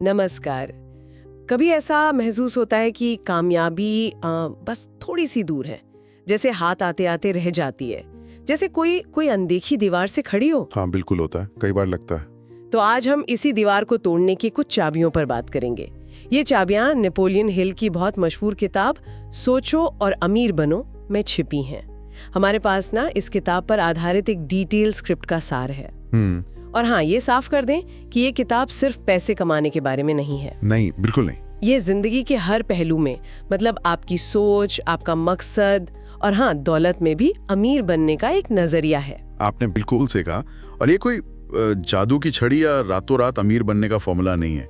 नमस्कार। कभी ऐसा महसूस होता है कि कामयाबी बस थोड़ी सी दूर है, जैसे हाथ आते आते रह जाती है, जैसे कोई अनदेखी दीवार से खड़ी हो। हाँ, बिल्कुल होता है, कई बार लगता है। तो आज हम इसी दीवार को तोड़ने की कुछ चाबियों पर बात करेंगे। ये चाबियां नेपोलियन हिल की बहुत मशहूर किताब सोचो और अमीर बनो में छिपी हैं। हमारे पास ना इस किताब पर आधारित एक डिटेल स्क्रिप्ट का सार है। और हाँ, ये साफ कर दें कि ये किताब सिर्फ पैसे कमाने के बारे में नहीं है। नहीं, बिल्कुल नहीं। ये जिंदगी के हर पहलू में, मतलब आपकी सोच, आपका मकसद और हाँ, दौलत में भी अमीर बनने का एक नजरिया है। आपने बिल्कुल से कहा। और ये कोई जादू की छड़ी या रातों रात अमीर बनने का फॉर्मूला नहीं है।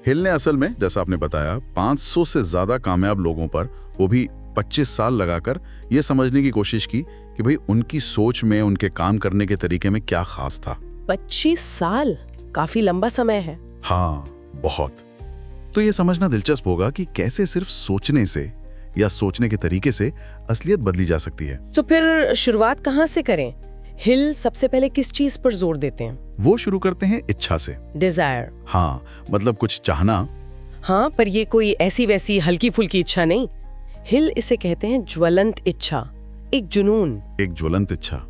हिल ने असल में, जैसा आपने बताया, 500 से ज्यादा कामयाब लोगों पर, वो भी 25 साल लगाकर, ये समझने की कोशिश की कि भाई उनकी सोच में, उनके काम करने के तरीके में क्या खास था। 25 साल काफी लंबा समय है। हाँ, बहुत। तो ये समझना दिलचस्प होगा कि कैसे सिर्फ सोचने से या सोचने के तरीके से असलियत बदली जा सकती है। तो फिर शुरुआत कहाँ से करें? हिल सबसे पहले किस चीज पर जोर देते हैं? वो शुरू करते हैं इच्छा से। डिजायर। हाँ, मतलब कुछ चाहना। हाँ, पर ये कोई ऐसी वैसी हल्की फुल्की इच्छा नहीं। हिल इसे कहते हैं ज्वलंत इच्छा, एक जुनून। एक ज्वलंत इच्छा।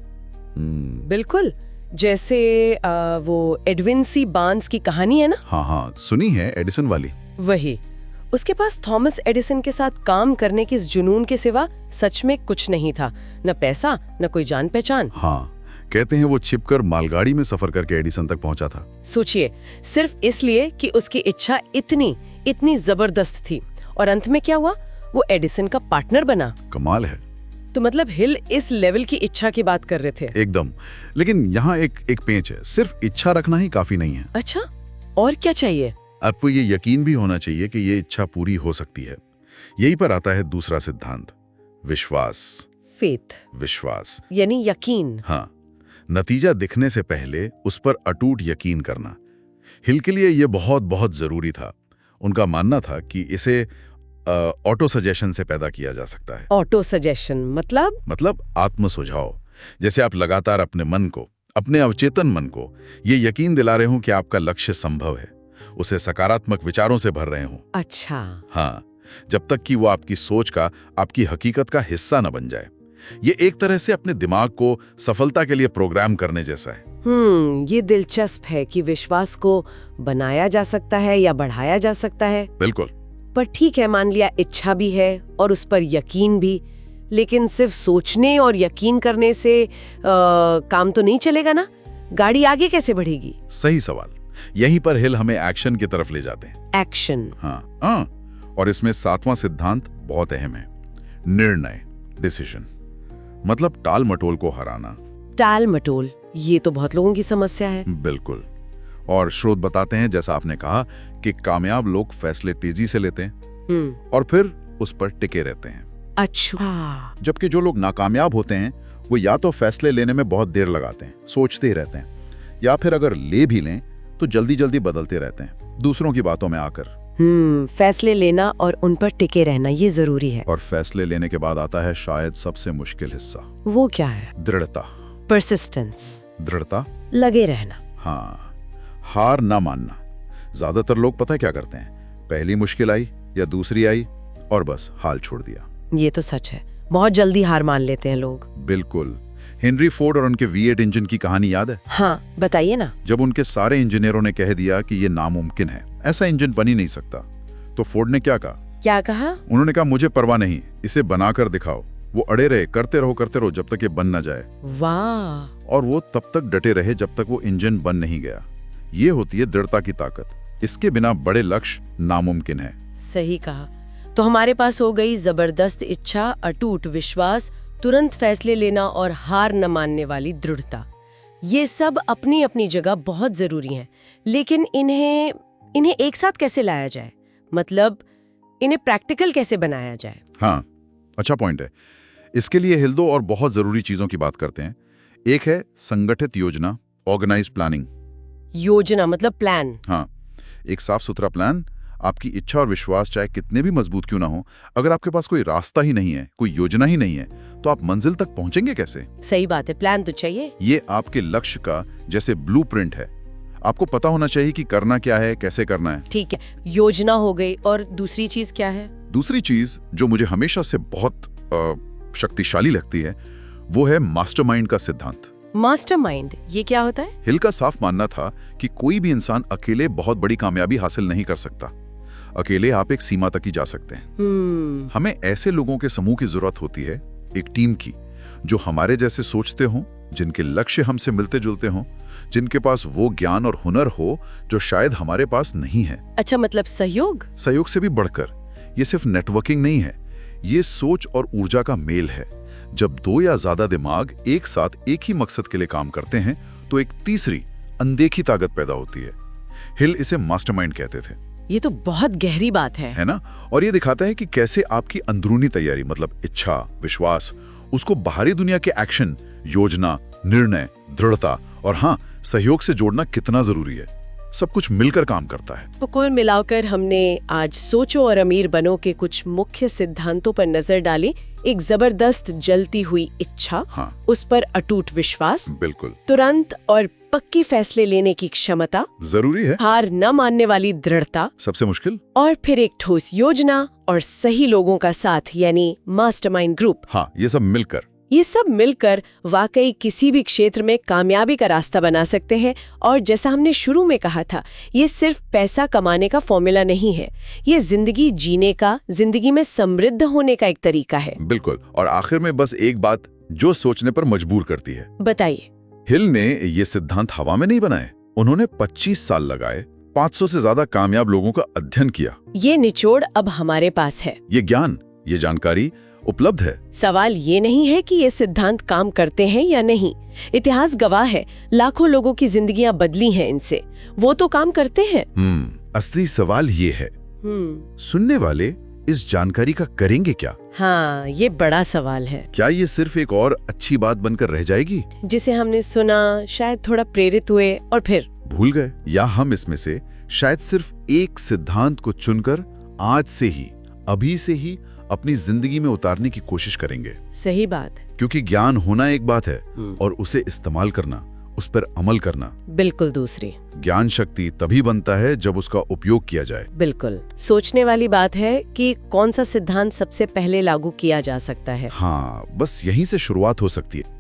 बिल्कुल, जैसे वो एडविन सी बार्न्स की कहानी है ना। हाँ, सुनी है, एडिसन वाली। वही। उसके पास थॉमस एडिसन के साथ काम करने के इस जुनून के सिवा सच में कुछ नहीं था, न पैसा, न कोई जान पहचान। हाँ, कहते हैं वो छिपकर मालगाड़ी में सफर करके एडिसन तक पहुंचा था। सोचिए, सिर्फ इसलिए कि उसकी इच्छा इतनी जबरदस्त थी। और अंत में क्या हुआ? वो एडिसन का पार्टनर बना। कमाल है। तो मतलब हिल इस लेवल की इच्छा की बात कर रहे थे। एकदम। लेकिन यहाँ एक पेंच है, सिर्फ इच्छा रखना ही काफी नहीं है। अच्छा, और क्या चाहिए? आपको ये यकीन भी होना चाहिए कि ये इच्छा पूरी हो सकती है। यही पर आता है दूसरा सिद्धांत, विश्वास। फेथ। विश्वास यानी यकीन। हाँ, नतीजा दिखने से पहले उस पर अटूट यकीन करना। हिल के लिए ये बहुत बहुत जरूरी था। उनका मानना था कि इसे ऑटो सजेशन से पैदा किया जा सकता है। ऑटो सजेशन मतलब आत्म सुझाव। जैसे आप लगातार अपने मन को, अपने अवचेतन मन को ये यकीन दिला रहे हो कि आपका लक्ष्य संभव है, उसे सकारात्मक विचारों से भर रहे हो। अच्छा। हाँ, जब तक कि वो आपकी सोच का, आपकी हकीकत का हिस्सा न बन जाए। ये एक तरह से अपने दिमाग को सफलता के लिए प्रोग्राम करने जैसा है। ये दिलचस्प है कि विश्वास को बनाया जा सकता है या बढ़ाया जा सकता है। बिल्कुल। पर ठीक है, मान लिया इच्छा भी है और उस पर यकीन भी, लेकिन सिर्फ सोचने और यकीन करने से काम तो नहीं चलेगा ना। गाड़ी आगे कैसे बढ़ेगी? सही सवाल। यहीं पर हिल हमें एक्शन की तरफ ले जाते हैं। एक्शन। हाँ, और इसमें 7वां सिद्धांत बहुत अहम है, निर्णय, डिसीजन। मतलब टाल मटोल को हराना। टाल मटोल, ये तो बहुत लोगों की समस्या है। बिल्कुल। और स्रोत बताते हैं, जैसा आपने कहा, कि कामयाब लोग फैसले तेजी से लेते हैं और फिर उस पर टिके रहते हैं। अच्छा। जबकि जो लोग नाकामयाब होते हैं वो या तो फैसले लेने में बहुत देर लगाते हैं, सोचते ही रहते हैं, या फिर अगर ले भी लें तो जल्दी जल्दी बदलते रहते हैं, दूसरों की बातों में आकर। फैसले लेना और उन पर टिके रहना, ये जरूरी है। और फैसले लेने के बाद आता है शायद सबसे मुश्किल हिस्सा। वो क्या है? दृढ़ता। परसिस्टेंस। दृढ़ता, लगे रहना। हाँ, हार ना मानना। ज्यादातर लोग पता है क्या करते हैं, पहली मुश्किल आई या दूसरी आई और बस हाल छोड़ दिया। ये तो सच है, बहुत जल्दी हार मान लेते हैं लोग। बिल्कुल। हेनरी फोर्ड और उनके V8 इंजन की कहानी याद है? हाँ, बताइए ना। जब उनके सारे इंजीनियरों ने कह दिया कि ये नामुमकिन है, ऐसा इंजन बन ही नहीं सकता, तो फोर्ड ने क्या कहा? क्या कहा? उन्होंने कहा, मुझे परवाह नहीं, इसे बनाकर दिखाओ। वो अड़े रहे, करते रहो जब तक ये बन ना जाए। वाह। और वो तब तक डटे रहे जब तक वो इंजन बन नहीं गया। ये होती है दृढ़ता की ताकत। इसके बिना बड़े लक्ष्य नामुमकिन है। सही कहा। तो हमारे पास हो गई जबरदस्त इच्छा, अटूट विश्वास, तुरंत फैसले लेना और हार न मानने वाली दृढ़ता। ये सब अपनी अपनी जगह बहुत जरूरी हैं, लेकिन इन्हें एक साथ कैसे लाया जाए? मतलब इन्हें प्रैक्टिकल कैसे बनाया जाए? हाँ, अच्छा पॉइंट है। इसके लिए हिल दो और बहुत जरूरी चीजों की बात करते हैं। एक है संगठित योजना, ऑर्गेनाइज प्लानिंग। योजना मतलब प्लान। हाँ, एक साफ सुथरा प्लान। आपकी इच्छा और विश्वास चाहे कितने भी मजबूत क्यों ना हो, अगर आपके पास कोई रास्ता ही नहीं है, कोई योजना ही नहीं है, तो आप मंजिल तक पहुंचेंगे कैसे? सही बात है, प्लान तो चाहिए। ये आपके लक्ष्य का जैसे ब्लूप्रिंट है। आपको पता होना चाहिए कि करना क्या है, कैसे करना है। ठीक है, योजना हो गई, और दूसरी चीज क्या है? दूसरी चीज जो मुझे हमेशा से बहुत शक्तिशाली लगती है वो है मास्टरमाइंड का सिद्धांत। मास्टरमाइंड, ये क्या होता है? हिल का साफ मानना था कि कोई भी इंसान अकेले बहुत बड़ी कामयाबी हासिल नहीं कर सकता। अकेले आप एक सीमा तक ही जा सकते हैं। हमें ऐसे लोगों के समूह की जरूरत होती है, एक टीम की, जो हमारे जैसे सोचते हों, जिनके लक्ष्य हमसे मिलते जुलते हों, जिनके पास वो ज्ञान और हुनर हो जो शायद हमारे पास नहीं है। अच्छा, मतलब सहयोग? सहयोग से भी बढ़कर ये सिर्फ नेटवर्किंग नहीं है, ये सोच और ऊर्जा का मेल है। जब दो या ज्यादा दिमाग एक साथ एक ही मकसद के लिए काम करते हैं तो एक तीसरी अनदेखी ताकत पैदा होती है। हिल इसे मास्टरमाइंड कहते थे। ये तो बहुत गहरी बात है ना? और ये दिखाता है कि कैसे आपकी अंदरूनी तैयारी, मतलब इच्छा, विश्वास, उसको बाहरी दुनिया के एक्शन, योजना, निर्णय, दृढ़ता और हाँ, सहयोग से जोड़ना कितना जरूरी है। सब कुछ मिलकर काम करता है। तो कुल मिलाकर हमने आज सोचो और अमीर बनो के कुछ मुख्य सिद्धांतों पर नजर डाली। एक जबरदस्त जलती हुई इच्छा, हाँ, उस पर अटूट विश्वास, बिल्कुल, तुरंत और पक्की फैसले लेने की क्षमता जरूरी है, हार न मानने वाली दृढ़ता, सबसे मुश्किल, और फिर एक ठोस योजना और सही लोगों का साथ, यानी मास्टरमाइंड ग्रुप। हाँ, ये सब मिलकर वाकई किसी भी क्षेत्र में कामयाबी का रास्ता बना सकते हैं। और जैसा हमने शुरू में कहा था, ये सिर्फ पैसा कमाने का फॉर्मूला नहीं है, ये जिंदगी जीने का, जिंदगी में समृद्ध होने का एक तरीका है। बिल्कुल। और आखिर में बस एक बात जो सोचने पर मजबूर करती है। बताइए। हिल ने ये सिद्धांत हवा में नहीं बनाए, उन्होंने 25 साल लगाए, 500 से ज्यादा कामयाब लोगों का अध्ययन किया। ये निचोड़ अब हमारे पास है, ये ज्ञान, ये जानकारी उपलब्ध है। सवाल ये नहीं है कि ये सिद्धांत काम करते हैं या नहीं। इतिहास गवाह है, लाखों लोगों की जिंदगियां बदली हैं इनसे। वो तो काम करते हैं। असली सवाल ये है, सुनने वाले इस जानकारी का करेंगे क्या? हाँ, ये बड़ा सवाल है। क्या ये सिर्फ एक और अच्छी बात बनकर रह जाएगी, जिसे हमने सुना, शायद थोड़ा प्रेरित हुए और फिर भूल गए? या हम इसमें से शायद सिर्फ एक सिद्धांत को चुनकर आज से ही, अभी से ही अपनी जिंदगी में उतारने की कोशिश करेंगे? सही बात। क्योंकि ज्ञान होना एक बात है और उसे इस्तेमाल करना, उस पर अमल करना बिल्कुल दूसरी। ज्ञान शक्ति तभी बनता है जब उसका उपयोग किया जाए। बिल्कुल। सोचने वाली बात है कि कौन सा सिद्धांत सबसे पहले लागू किया जा सकता है। हाँ, बस यहीं से शुरुआत हो सकती है।